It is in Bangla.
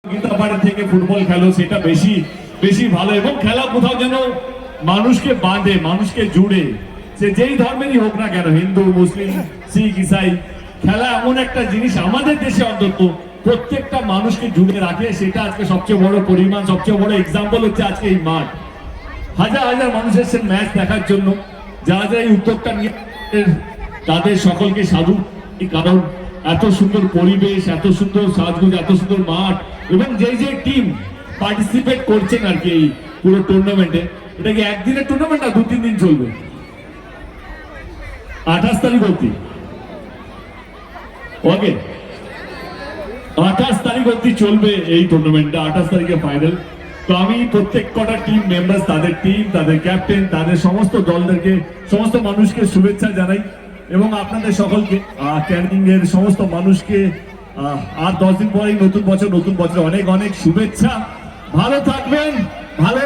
গীতাপাড়া থেকে ফুটবল খেলো, সেটা বেশি বেশি ভালো। এবং খেলা কোথাও যেন মানুষকে বাঁধে, মানুষকে জুড়ে, সে যেই ধর্মেরই হোক না কেন, হিন্দু মুসলিম শিখ ইসাই, খেলা এমন একটা জিনিস আমাদের দেশে অন্তত প্রত্যেকটা মানুষকে জুড়ে রাখে। সেটা আজকে সবচেয়ে বড় পরিমাণ, সবচেয়ে বড় এক্সাম্পল হচ্ছে আজকে এই মাঠ। হাজার হাজার মানুষ এসেছেন ম্যাচ দেখার জন্য। যারা যারা এই উদ্যোগটা নিয়ে তাদের সকলকে সাধু, কারণ এত সুন্দর পরিবেশ, এত সুন্দর সাজগুজ, এত সুন্দর মাঠ, এবং যে যে টিম পার্টিসিপেট করছেন আর কি এই পুরো টুর্নামেন্টে। এটা কি একদিনের টুর্নামেন্ট না 2-3 দিন চলবে? 28 তারিখ অব্দি, ওকে 28 তারিখ অব্দি চলবে এই টুর্নামেন্টটা। 28 তারিখে ফাইনাল। তো আমি প্রত্যেক কটা টিম মেম্বার্স, তাদের টিম, তাদের ক্যাপ্টেন, তাদের সমস্ত দলদেরকে, সমস্ত মানুষকে শুভেচ্ছা জানাই। এবং আপনাদের সকলকে, ক্যানিং এর সমস্ত মানুষকে আর 10 দিন পরেই নতুন বছর, নতুন বছর অনেক অনেক শুভেচ্ছা। ভালো থাকবেন, ভালো